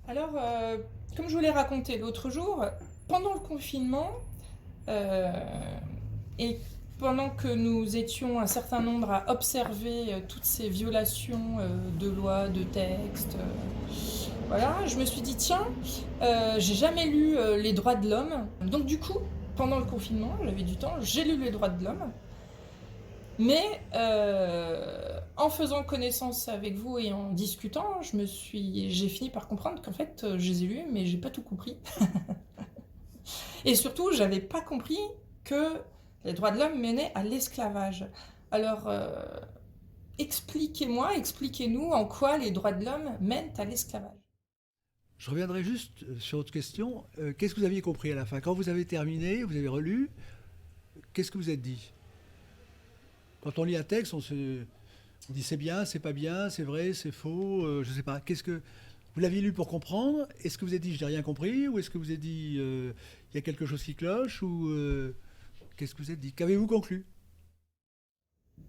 Alors, comme je vous l'ai raconté l'autre jour, pendant le confinement, euh, et pendant que nous étions un certain nombre à observer toutes ces violations de lois, de textes, voilà, je me suis dit, tiens, j'ai jamais lu les droits de l'homme. Donc du coup, pendant le confinement, j'avais du temps, j'ai lu les droits de l'homme. Mais en faisant connaissance avec vous et en discutant, j'ai fini par comprendre qu'en fait, je les ai lus, mais j'ai pas tout compris. Et surtout, j'avais pas compris que les droits de l'homme menaient à l'esclavage. Alors, expliquez-moi, expliquez-nous en quoi les droits de l'homme mènent à l'esclavage. Je reviendrai juste sur votre question. Qu'est-ce que vous aviez compris à la fin? Quand vous avez terminé, vous avez relu, qu'est-ce que vous êtes dit? Quand on lit un texte, on dit c'est bien, c'est pas bien, c'est vrai, c'est faux, je sais pas. Qu'est-ce que vous l'aviez lu pour comprendre? Est-ce que vous avez dit je n'ai rien compris? Ou est-ce que vous avez dit il y a quelque chose qui cloche? Ou qu'est-ce que vous avez dit? Qu'avez-vous conclu?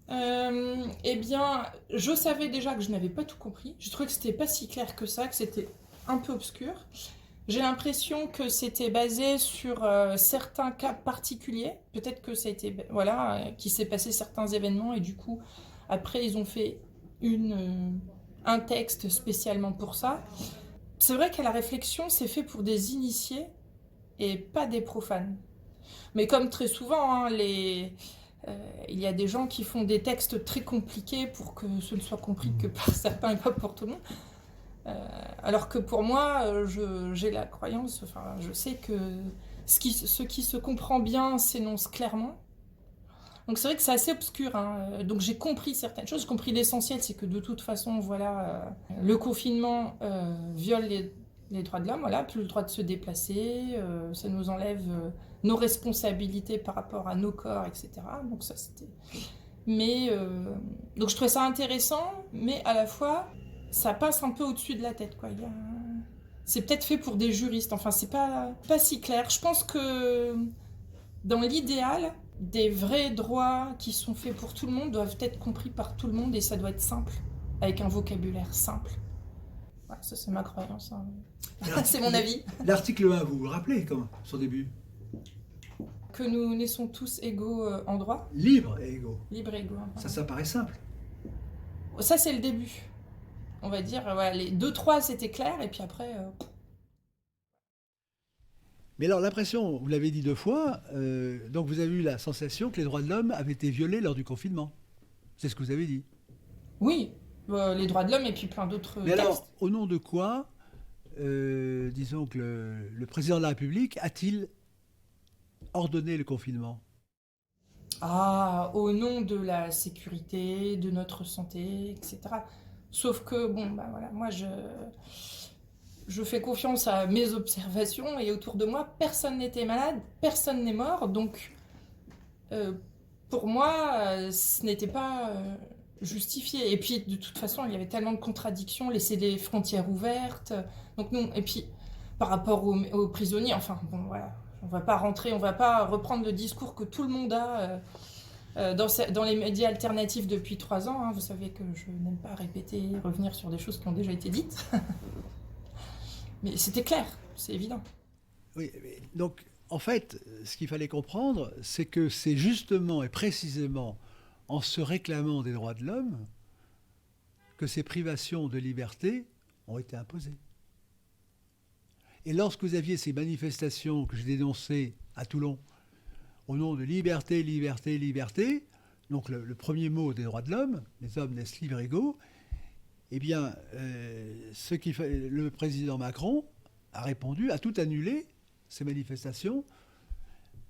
Eh bien, je savais déjà que je n'avais pas tout compris. Je trouvais que c'était pas si clair que ça, que c'était un peu obscur. J'ai l'impression que c'était basé sur certains cas particuliers. Peut-être que ça a été, voilà, qu'il s'est passé certains événements et du coup, après, ils ont fait un texte spécialement pour ça. C'est vrai qu'à la réflexion, c'est fait pour des initiés et pas des profanes. Mais comme très souvent, hein, il y a des gens qui font des textes très compliqués pour que ce ne soit compris que par certains et pas pour tout le monde. Alors que pour moi, j'ai la croyance, enfin, je sais que ce qui se comprend bien s'énonce clairement. Donc c'est vrai que c'est assez obscur, hein. Donc j'ai compris certaines choses. J'ai compris l'essentiel, c'est que de toute façon, voilà, le confinement viole les droits de l'homme. Voilà, plus le droit de se déplacer, ça nous enlève nos responsabilités par rapport à nos corps, etc. Donc ça c'était. Mais donc je trouvais ça intéressant, mais à la fois ça passe un peu au-dessus de la tête, quoi. C'est peut-être fait pour des juristes. Enfin, c'est pas si clair. Je pense que dans l'idéal, des vrais droits qui sont faits pour tout le monde doivent être compris par tout le monde et ça doit être simple, avec un vocabulaire simple. Voilà, ça c'est ma croyance, hein. C'est mon avis. L'article 1, vous vous rappelez comment, son début? Que nous naissons tous égaux en droit, Libre et égaux. libres et égaux. Ça paraît simple. Ça c'est le début. On va dire, voilà, les deux trois c'était clair et puis après. Mais alors l'impression, vous l'avez dit deux fois, donc vous avez eu la sensation que les droits de l'homme avaient été violés lors du confinement. C'est ce que vous avez dit. Oui, les droits de l'homme et puis plein d'autres Mais alors, textes. au nom de quoi, disons que le président de la République a-t-il ordonné le confinement? Ah, au nom de la sécurité, de notre santé, etc. Sauf que, bon, bah voilà, je fais confiance à mes observations et autour de moi, personne n'était malade, personne n'est mort. Donc, euh, pour moi, ce n'était pas justifié. Et puis, de toute façon, il y avait tellement de contradictions, laisser les frontières ouvertes. Donc, non. Et puis, par rapport aux prisonniers, enfin, bon, voilà. On va pas rentrer, on va pas reprendre le discours que tout le monde a dans les médias alternatifs depuis 3 ans. Hein. Vous savez que je n'aime pas répéter, revenir sur des choses qui ont déjà été dites. Mais c'était clair, c'est évident. Oui, donc en fait, ce qu'il fallait comprendre, c'est que c'est justement et précisément en se réclamant des droits de l'homme que ces privations de liberté ont été imposées. Et lorsque vous aviez ces manifestations que j'ai dénoncées à Toulon, au nom de liberté, liberté, liberté, donc le premier mot des droits de l'homme, les hommes naissent libres et égaux, eh bien, le président Macron a répondu, a tout annulé, ces manifestations,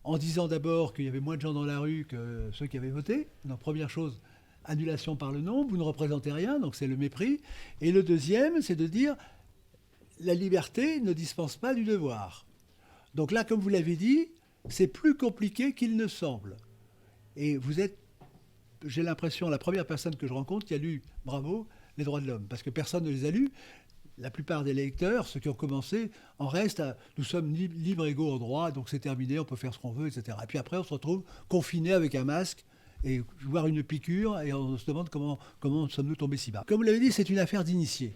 en disant d'abord qu'il y avait moins de gens dans la rue que ceux qui avaient voté. Donc première chose, annulation par le nombre, vous ne représentez rien, donc c'est le mépris. Et le deuxième, c'est de dire la liberté ne dispense pas du devoir. Donc là, comme vous l'avez dit, c'est plus compliqué qu'il ne semble. Et vous êtes, j'ai l'impression, la première personne que je rencontre qui a lu, bravo, les droits de l'homme, parce que personne ne les a lus. La plupart des lecteurs, ceux qui ont commencé, en restent à nous sommes libres égaux en droit, donc c'est terminé, on peut faire ce qu'on veut, etc. Et puis après, on se retrouve confiné avec un masque et voir une piqûre et on se demande comment sommes-nous tombés si bas. Comme vous l'avez dit, c'est une affaire d'initié.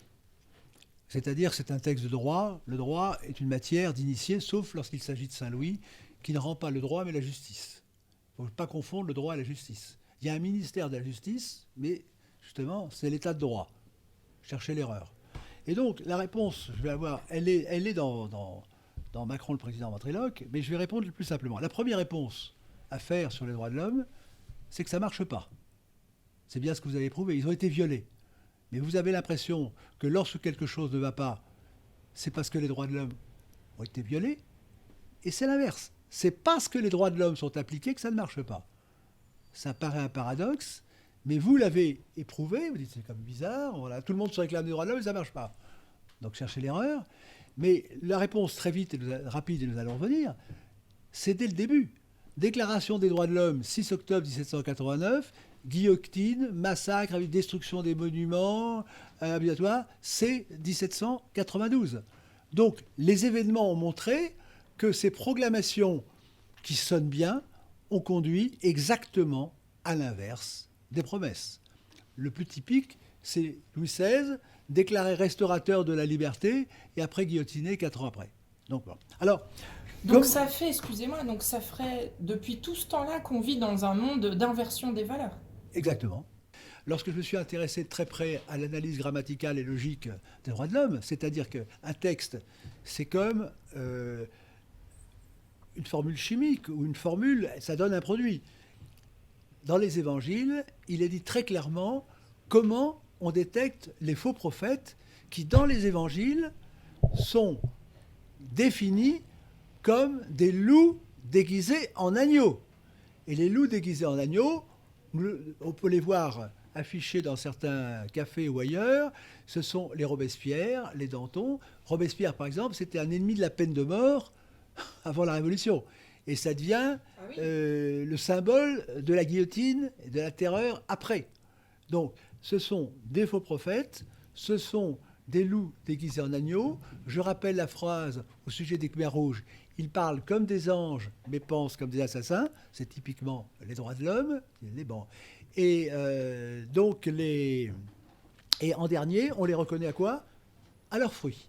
C'est-à-dire, c'est un texte de droit. Le droit est une matière d'initié, sauf lorsqu'il s'agit de Saint-Louis, qui ne rend pas le droit, mais la justice. Il ne faut pas confondre le droit et la justice. Il y a un ministère de la justice, mais justement, c'est l'état de droit. Cherchez l'erreur. Et donc, la réponse, je vais avoir, elle est dans Macron, le président ventriloque, mais je vais répondre le plus simplement. La première réponse à faire sur les droits de l'homme, c'est que ça ne marche pas. C'est bien ce que vous avez prouvé. Ils ont été violés. Mais vous avez l'impression que lorsque quelque chose ne va pas, c'est parce que les droits de l'homme ont été violés. Et c'est l'inverse. C'est parce que les droits de l'homme sont appliqués que ça ne marche pas. Ça paraît un paradoxe, mais vous l'avez éprouvé. Vous dites c'est comme bizarre. Voilà, tout le monde se réclame des droits de l'homme et ça ne marche pas. Donc cherchez l'erreur. Mais la réponse très vite et rapide, et nous allons revenir, c'est dès le début. Déclaration des droits de l'homme, 6 octobre 1789, guillotine, massacre, destruction des monuments, abattoirs, c'est 1792. Donc les événements ont montré que ces proclamations qui sonnent bien ont conduit exactement à l'inverse des promesses. Le plus typique, c'est Louis XVI, déclaré restaurateur de la liberté et après guillotiné 4 ans après. Donc, bon. Alors, donc ça fait, excusez-moi, donc ça ferait depuis tout ce temps-là qu'on vit dans un monde d'inversion des valeurs. Exactement. Lorsque je me suis intéressé de très près à l'analyse grammaticale et logique des droits de l'homme, c'est-à-dire qu'un texte, c'est comme une formule chimique ou une formule, ça donne un produit. Dans les évangiles, il est dit très clairement comment on détecte les faux prophètes qui, dans les évangiles, sont définis comme des loups déguisés en agneaux. Et les loups déguisés en agneaux, on peut les voir affichés dans certains cafés ou ailleurs. Ce sont les Robespierre, les Danton. Robespierre, par exemple, c'était un ennemi de la peine de mort avant la Révolution. Et ça devient le symbole de la guillotine et de la terreur après. Donc, ce sont des faux prophètes, ce sont des loups déguisés en agneaux. Je rappelle la phrase au sujet des Khmers rouges. Ils parlent comme des anges, mais pensent comme des assassins. C'est typiquement les droits de l'homme. Et et en dernier, on les reconnaît à quoi? À leurs fruits.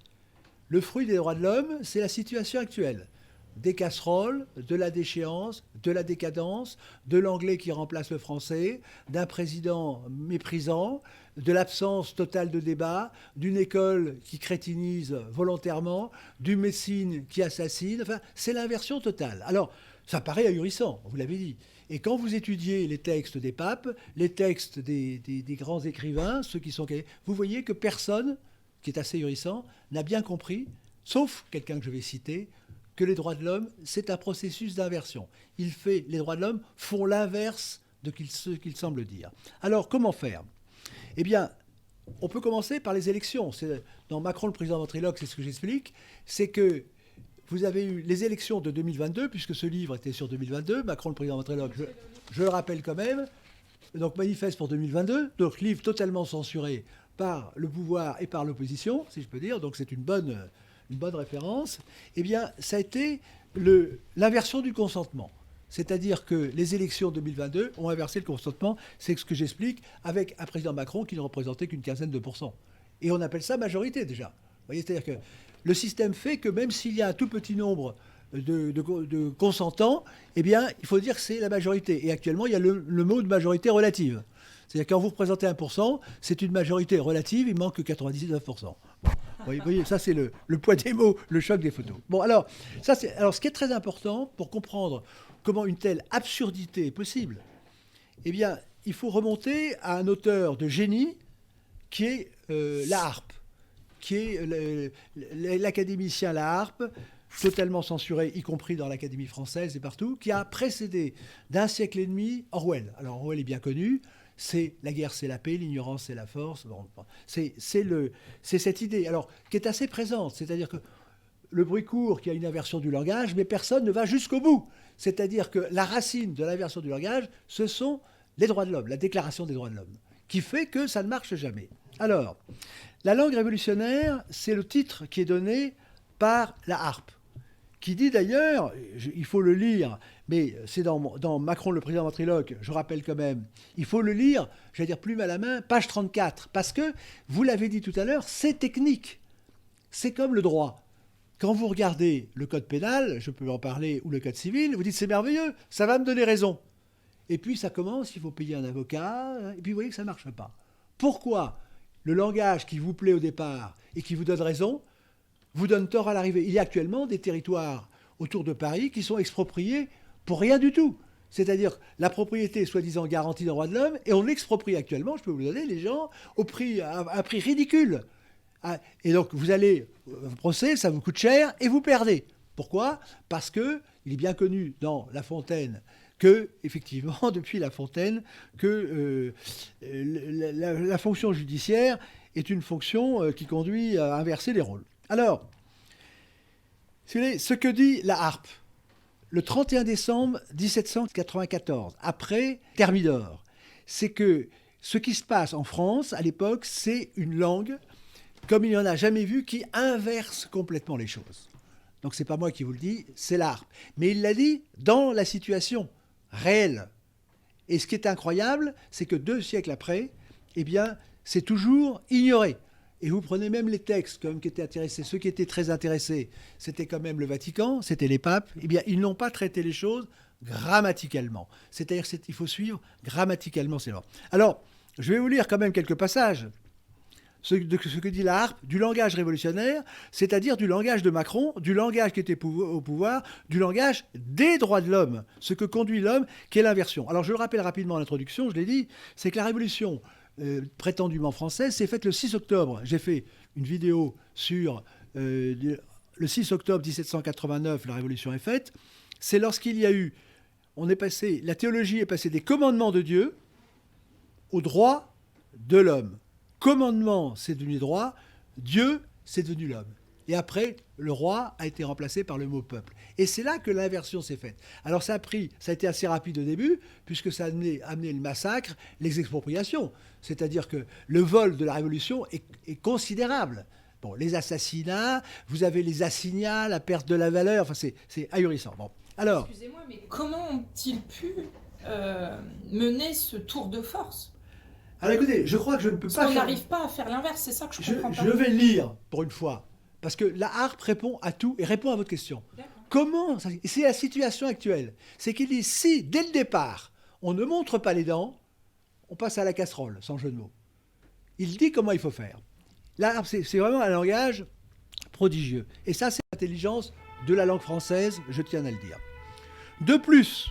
Le fruit des droits de l'homme, c'est la situation actuelle. Des casseroles, de la déchéance, de la décadence, de l'anglais qui remplace le français, d'un président méprisant, de l'absence totale de débat, d'une école qui crétinise volontairement, d'une médecine qui assassine. Enfin, c'est l'inversion totale. Alors, ça paraît ahurissant, vous l'avez dit. Et quand vous étudiez les textes des papes, les textes des grands écrivains, ceux qui sont... Vous voyez que personne, qui est assez ahurissant, n'a bien compris, sauf quelqu'un que je vais citer, que les droits de l'homme, c'est un processus d'inversion. Les droits de l'homme font l'inverse de ce qu'ils semblent dire. Alors, comment faire? Eh bien, on peut commencer par les élections. Dans Macron, le président ventriloque, c'est ce que j'explique. C'est que vous avez eu les élections de 2022, puisque ce livre était sur 2022. Macron, le président ventriloque, je le rappelle quand même. Donc, manifeste pour 2022. Donc, livre totalement censuré par le pouvoir et par l'opposition, si je peux dire. Donc, c'est une bonne référence. Eh bien, ça a été l'inversion du consentement. C'est-à-dire que les élections 2022 ont inversé le consentement. C'est ce que j'explique avec un président Macron qui ne représentait qu'une quinzaine de pourcents. Et on appelle ça majorité déjà. Vous voyez, c'est-à-dire que le système fait que même s'il y a un tout petit nombre de consentants, eh bien, il faut dire que c'est la majorité. Et actuellement, il y a le mot de majorité relative. C'est-à-dire que quand vous représentez 1%, c'est une majorité relative, il manque que 99%. Vous voyez, ça c'est le poids des mots, le choc des photos. Bon, alors, ce qui est très important pour comprendre comment une telle absurdité est possible, eh bien, il faut remonter à un auteur de génie qui est La Harpe, qui est l'académicien La Harpe, totalement censuré, y compris dans l'Académie française et partout, qui a précédé d'un siècle et demi Orwell. Alors Orwell est bien connu, c'est la guerre, c'est la paix, l'ignorance, c'est la force. Bon, c'est cette idée, alors, qui est assez présente, c'est-à-dire que le bruit court qui a une inversion du langage, mais personne ne va jusqu'au bout. C'est-à-dire que la racine de l'inversion du langage, ce sont les droits de l'homme, la déclaration des droits de l'homme, qui fait que ça ne marche jamais. Alors, la langue révolutionnaire, c'est le titre qui est donné par La Harpe, qui dit d'ailleurs, il faut le lire, mais c'est dans Macron, le président ventriloque, je rappelle quand même, il faut le lire, j'allais dire plume à la main, page 34, parce que, vous l'avez dit tout à l'heure, c'est technique. C'est comme le droit. Quand vous regardez le code pénal, je peux en parler, ou le code civil, vous dites c'est merveilleux, ça va me donner raison. Et puis ça commence, il faut payer un avocat, et puis vous voyez que ça ne marche pas. Pourquoi le langage qui vous plaît au départ et qui vous donne raison vous donne tort à l'arrivée? Il y a actuellement des territoires autour de Paris qui sont expropriés pour rien du tout. C'est-à-dire la propriété soi-disant garantie des droits de l'homme, et on exproprie actuellement, je peux vous le donner, les gens à un prix ridicule. Et donc vous allez au procès, ça vous coûte cher et vous perdez. Pourquoi? Parce qu'il est bien connu dans La Fontaine que, effectivement, depuis La Fontaine, que la fonction judiciaire est une fonction qui conduit à inverser les rôles. Alors, ce que dit la harpe, le 31 décembre 1794, après Thermidor, c'est que ce qui se passe en France, à l'époque, c'est une langue, comme il n'y en a jamais vu, qui inverse complètement les choses. Donc c'est pas moi qui vous le dis, c'est la harpe. Mais il l'a dit dans la situation réelle. Et ce qui est incroyable, c'est que 2 siècles après, eh bien, c'est toujours ignoré. Et vous prenez même les textes comme qui étaient intéressés, ceux qui étaient très intéressés, c'était quand même le Vatican, c'était les papes, eh bien, ils n'ont pas traité les choses grammaticalement. C'est-à-dire qu'il faut suivre grammaticalement ces normes. Alors, je vais vous lire quand même quelques passages. Ce que dit la harpe, du langage révolutionnaire, c'est-à-dire du langage de Macron, du langage qui était au pouvoir, du langage des droits de l'homme, ce que conduit l'homme, qui est l'inversion. Alors je le rappelle rapidement en introduction, je l'ai dit, c'est que la révolution prétendument française s'est faite le 6 octobre. J'ai fait une vidéo sur le 6 octobre 1789, la révolution est faite. C'est lorsqu'il y a eu, la théologie est passée des commandements de Dieu aux droits de l'homme. Commandement, c'est devenu droit. Dieu, c'est devenu l'homme. Et après, le roi a été remplacé par le mot peuple. Et c'est là que l'inversion s'est faite. Alors ça a été assez rapide au début, puisque ça a amené le massacre, les expropriations. C'est-à-dire que le vol de la Révolution est considérable. Bon, les assassinats, vous avez les assignats, la perte de la valeur, enfin c'est ahurissant. Bon, alors... Excusez-moi, mais comment ont-ils pu mener ce tour de force? Alors écoutez, je crois que je ne peux pas... On n'arrive pas à faire l'inverse, c'est ça que je comprends pas. Je vais lire, pour une fois, parce que la harpe répond à tout et répond à votre question. Comment... C'est la situation actuelle. C'est qu'il dit, si, dès le départ, on ne montre pas les dents, on passe à la casserole, sans jeu de mots. Il dit comment il faut faire. La harpe, c'est vraiment un langage prodigieux. Et ça, c'est l'intelligence de la langue française, je tiens à le dire. De plus,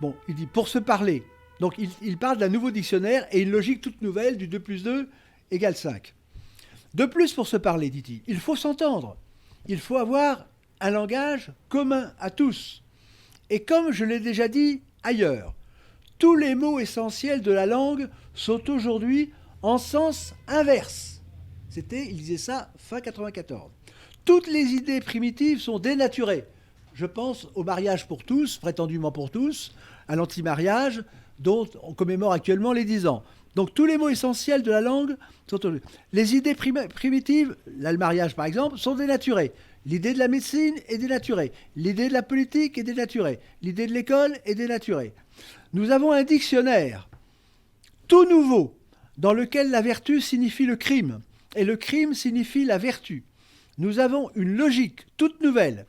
bon, il dit, pour se parler... Donc, il parle d'un nouveau dictionnaire et une logique toute nouvelle du 2 plus 2 égale 5. De plus, pour se parler, dit-il, il faut s'entendre. Il faut avoir un langage commun à tous. Et comme je l'ai déjà dit ailleurs, tous les mots essentiels de la langue sont aujourd'hui en sens inverse. Il disait ça fin 94. Toutes les idées primitives sont dénaturées. Je pense au mariage pour tous, prétendument pour tous, à l'anti-mariage, dont on commémore actuellement les 10 ans. Donc tous les mots essentiels de la langue sont... Les idées primitives, là, le mariage par exemple, sont dénaturées. L'idée de la médecine est dénaturée. L'idée de la politique est dénaturée. L'idée de l'école est dénaturée. Nous avons un dictionnaire tout nouveau dans lequel la vertu signifie le crime et le crime signifie la vertu. Nous avons une logique toute nouvelle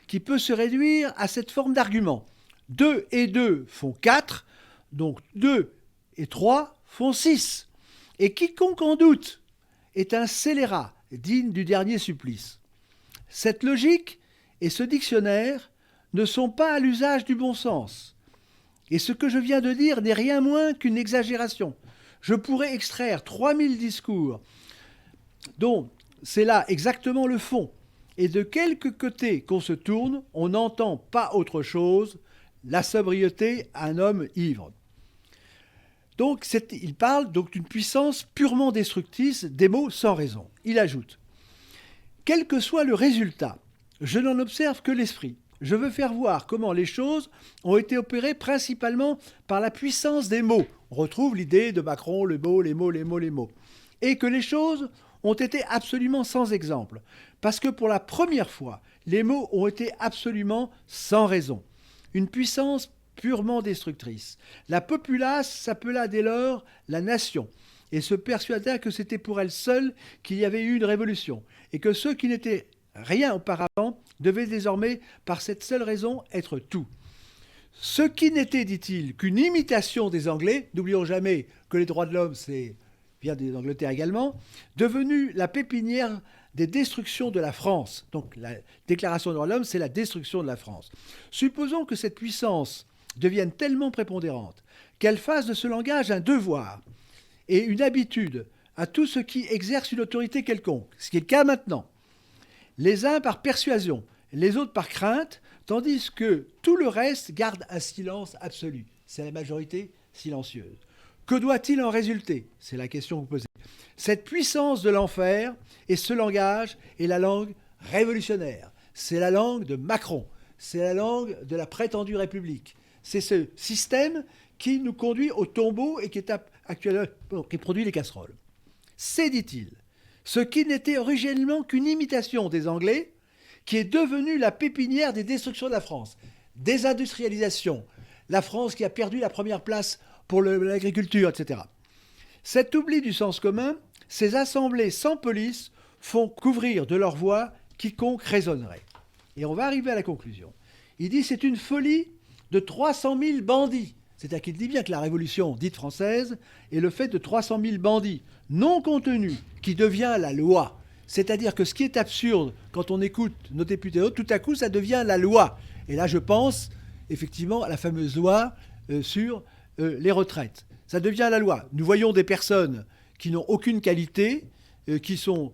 qui peut se réduire à cette forme d'argument. 2 et 2 font 4, donc 2 et 3 font 6. Et quiconque en doute est un scélérat digne du dernier supplice. Cette logique et ce dictionnaire ne sont pas à l'usage du bon sens. Et ce que je viens de dire n'est rien moins qu'une exagération. Je pourrais extraire 3000 discours dont c'est là exactement le fond. Et de quelque côté qu'on se tourne, on n'entend pas autre chose, la sobriété à un homme ivre. Donc, il parle donc d'une puissance purement destructrice des mots sans raison. Il ajoute « Quel que soit le résultat, je n'en observe que l'esprit. Je veux faire voir comment les choses ont été opérées principalement par la puissance des mots. » On retrouve l'idée de Macron, les mots. Et que les choses ont été absolument sans exemple. Parce que pour la première fois, les mots ont été absolument sans raison. Une puissance purement destructrice. La populace s'appela dès lors la nation. et se persuada que c'était pour elle seule qu'il y avait eu une révolution, et que ceux qui n'étaient rien auparavant devaient désormais, par cette seule raison, être tout. Ce qui n'était, dit-il, qu'une imitation des Anglais, n'oublions jamais que les droits de l'homme, c'est vient des Angleterres également, devenu la pépinière des destructions de la France. Donc la déclaration des droits de l'homme, c'est la destruction de la France. Supposons que cette puissance devienne tellement prépondérante qu'elle fasse de ce langage un devoir et une habitude à tous ceux qui exercent une autorité quelconque, ce qui est le cas maintenant. Les uns par persuasion, les autres par crainte, tandis que tout le reste garde un silence absolu. C'est la majorité silencieuse. Que doit-il en résulter? C'est la question que vous posez. Cette puissance de l'enfer et ce langage est la langue révolutionnaire. C'est la langue de Macron. C'est la langue de la prétendue République. C'est ce système qui nous conduit au tombeau et qui est actuellement, qui produit les casseroles. C'est, dit-il, ce qui n'était originellement qu'une imitation des Anglais, qui est devenue la pépinière des destructions de la France. Désindustrialisation, la France qui a perdu la première place pour l'agriculture, etc. Cet oubli du sens commun, ces assemblées sans police font couvrir de leur voix quiconque raisonnerait. Et on va arriver à la conclusion. Il dit c'est une folie de 300 000 bandits. C'est-à-dire qu'il dit bien que la révolution dite française est le fait de 300 000 bandits non contenus qui devient la loi. C'est-à-dire que ce qui est absurde quand on écoute nos députés, tout à coup ça devient la loi. Et là je pense effectivement à la fameuse loi sur les retraites. Ça devient la loi. Nous voyons des personnes qui n'ont aucune qualité, qui sont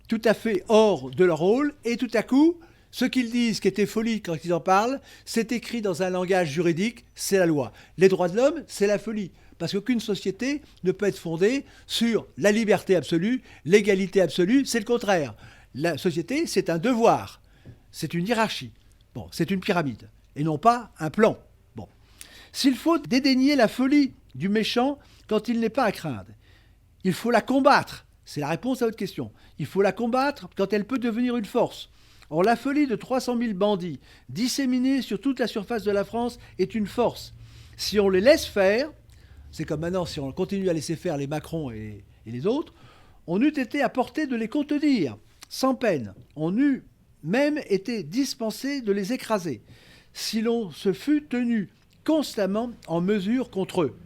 tout à fait hors de leur rôle, et tout à coup, ce qu'ils disent, qui était folie quand ils en parlent, c'est écrit dans un langage juridique, c'est la loi. Les droits de l'homme, c'est la folie. Parce qu'aucune société ne peut être fondée sur la liberté absolue, l'égalité absolue, c'est le contraire. La société, c'est un devoir, c'est une hiérarchie, bon, c'est une pyramide, et non pas un plan. Bon. S'il faut dédaigner la folie du méchant quand il n'est pas à craindre, il faut la combattre. C'est la réponse à votre question. Il faut la combattre quand elle peut devenir une force. Or, la folie de 300 000 bandits disséminés sur toute la surface de la France est une force. Si on les laisse faire, c'est comme maintenant, si on continue à laisser faire les Macron et les autres, on eût été à portée de les contenir, sans peine. On eût même été dispensé de les écraser, si l'on se fût tenu constamment en mesure contre eux.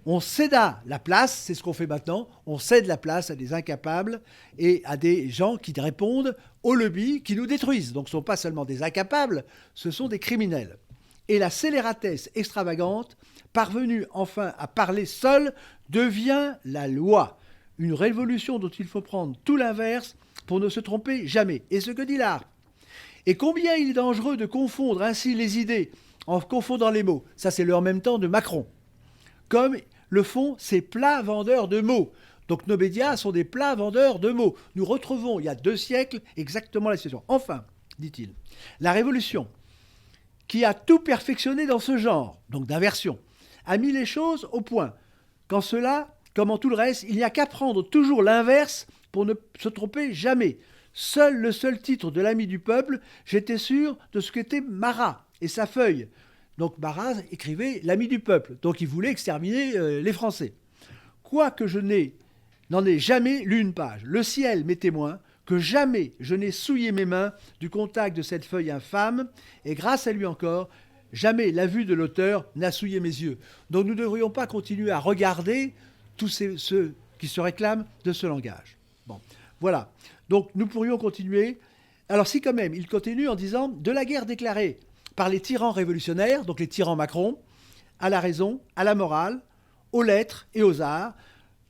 On céda la place, c'est ce qu'on fait maintenant, on cède la place à des incapables et à des gens qui répondent au lobby, qui nous détruisent. Donc ce ne sont pas seulement des incapables, ce sont des criminels. Et la scélératesse extravagante, parvenue enfin à parler seule, devient la loi. Une révolution dont il faut prendre tout l'inverse pour ne se tromper jamais. Et ce que dit l'art. Et combien il est dangereux de confondre ainsi les idées en confondant les mots. Ça, c'est le en même temps de Macron. Comme le font ces plats vendeurs de mots. Donc nos médias sont des plats vendeurs de mots. Nous retrouvons, il y a 2 siècles, exactement la situation. Enfin, dit-il, la Révolution, qui a tout perfectionné dans ce genre, donc d'inversion, a mis les choses au point. Qu'en cela, comme en tout le reste, il n'y a qu'à prendre toujours l'inverse pour ne se tromper jamais. Le seul titre de l'ami du peuple, j'étais sûr de ce qu'était Marat et sa feuille. Donc Marat écrivait l'ami du peuple, donc il voulait exterminer les Français. Quoique je n'en ai jamais lu une page, le ciel m'est témoin que jamais je n'ai souillé mes mains du contact de cette feuille infâme, et grâce à lui encore, jamais la vue de l'auteur n'a souillé mes yeux. Donc nous ne devrions pas continuer à regarder tous ceux qui se réclament de ce langage. Bon, voilà. Donc nous pourrions continuer. Alors si quand même, il continue en disant « De la guerre déclarée par les tyrans révolutionnaires, donc les tyrans Macron, à la raison, à la morale, aux lettres et aux arts,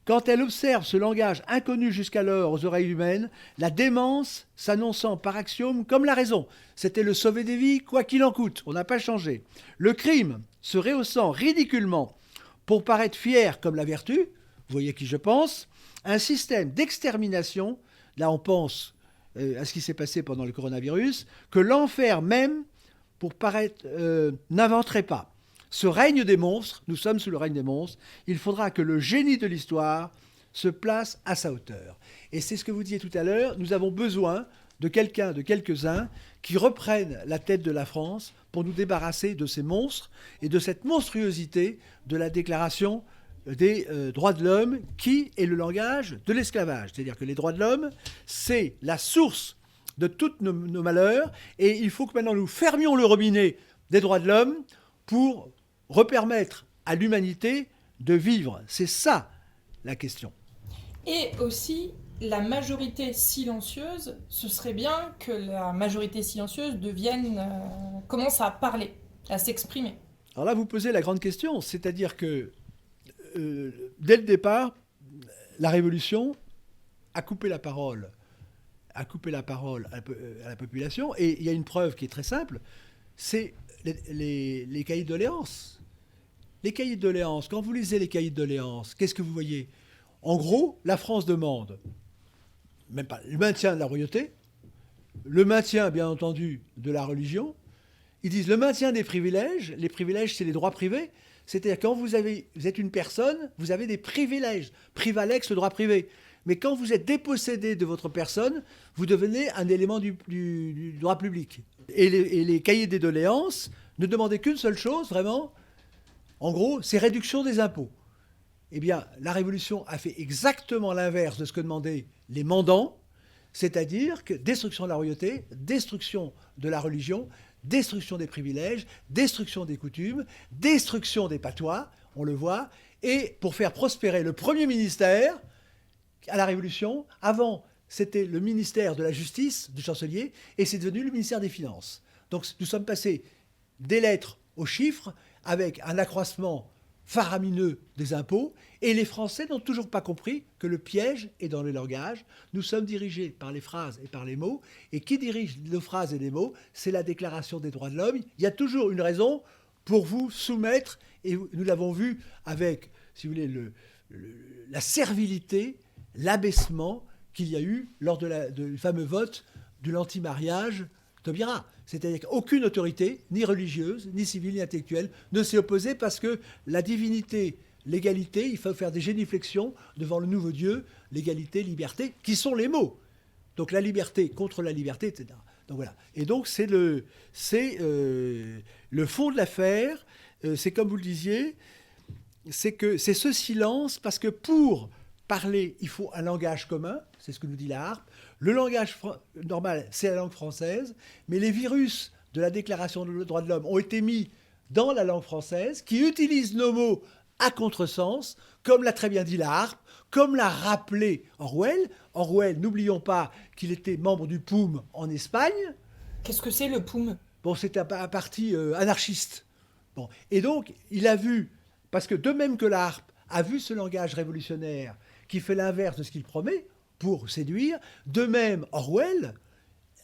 quand elle observe ce langage inconnu jusqu'alors aux oreilles humaines, la démence s'annonçant par axiome comme la raison. C'était le sauver des vies, quoi qu'il en coûte, on n'a pas changé. Le crime se rehaussant ridiculement pour paraître fier comme la vertu, vous voyez à qui je pense, un système d'extermination, là on pense à ce qui s'est passé pendant le coronavirus, que l'enfer même, pour paraître, n'inventerait pas. Ce règne des monstres, nous sommes sous le règne des monstres, il faudra que le génie de l'histoire se place à sa hauteur. Et c'est ce que vous disiez tout à l'heure, nous avons besoin de quelques-uns qui reprennent la tête de la France pour nous débarrasser de ces monstres et de cette monstruosité de la déclaration des droits de l'homme qui est le langage de l'esclavage. C'est-à-dire que les droits de l'homme, c'est la source de tous nos malheurs, et il faut que maintenant nous fermions le robinet des droits de l'homme pour repermettre à l'humanité de vivre. C'est ça la question. Et aussi, la majorité silencieuse, ce serait bien que la majorité silencieuse commence à parler, à s'exprimer. Alors là, vous posez la grande question, c'est-à-dire que dès le départ, la Révolution a coupé la parole à la population, et il y a une preuve qui est très simple, c'est les cahiers de doléances. Les cahiers de doléances, quand vous lisez les cahiers de doléances, qu'est-ce que vous voyez ? En gros, la France demande même pas le maintien de la royauté, le maintien, bien entendu, de la religion. Ils disent le maintien des privilèges. Les privilèges, c'est les droits privés. C'est-à-dire quand vous êtes une personne, vous avez des privilèges. Privalex, le droit privé. Mais quand vous êtes dépossédé de votre personne, vous devenez un élément du droit public. Et les cahiers des doléances ne demandaient qu'une seule chose, vraiment. En gros, c'est réduction des impôts. Eh bien, la Révolution a fait exactement l'inverse de ce que demandaient les mandants, c'est-à-dire que destruction de la royauté, destruction de la religion, destruction des privilèges, destruction des coutumes, destruction des patois, on le voit, et pour faire prospérer le premier ministère à la Révolution, avant c'était le ministère de la Justice du chancelier, et c'est devenu le ministère des Finances. Donc nous sommes passés des lettres aux chiffres, avec un accroissement faramineux des impôts, et les Français n'ont toujours pas compris que le piège est dans le langage. Nous sommes dirigés par les phrases et par les mots, et qui dirige nos phrases et les mots, c'est la Déclaration des droits de l'homme. Il y a toujours une raison pour vous soumettre, et nous l'avons vu avec, si vous voulez, la servilité, l'abaissement qu'il y a eu lors du fameux vote de l'anti-mariage Taubira. C'est-à-dire qu'aucune autorité, ni religieuse, ni civile, ni intellectuelle, ne s'est opposée parce que la divinité, l'égalité, il faut faire des géniflexions devant le nouveau Dieu, l'égalité, liberté, qui sont les mots. Donc la liberté contre la liberté, etc. Donc voilà. Et donc c'est le fond de l'affaire. C'est comme vous le disiez, c'est que c'est ce silence, parce que pour parler, il faut un langage commun, c'est ce que nous dit la harpe. Le langage normal, c'est la langue française, mais les virus de la Déclaration des droits de l'homme ont été mis dans la langue française, qui utilise nos mots à contresens, comme l'a très bien dit la harpe, comme l'a rappelé Orwell. Orwell, n'oublions pas qu'il était membre du POUM en Espagne. Qu'est-ce que c'est le POUM ? Bon, c'est un parti anarchiste. Bon. Et donc, il a vu, parce que de même que la harpe a vu ce langage révolutionnaire qui fait l'inverse de ce qu'il promet, pour séduire. De même, Orwell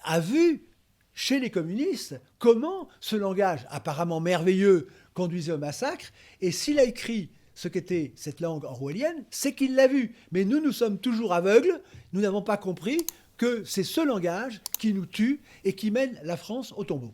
a vu chez les communistes comment ce langage apparemment merveilleux conduisait au massacre. Et s'il a écrit ce qu'était cette langue orwellienne, c'est qu'il l'a vu. Mais nous sommes toujours aveugles. Nous n'avons pas compris que c'est ce langage qui nous tue et qui mène la France au tombeau.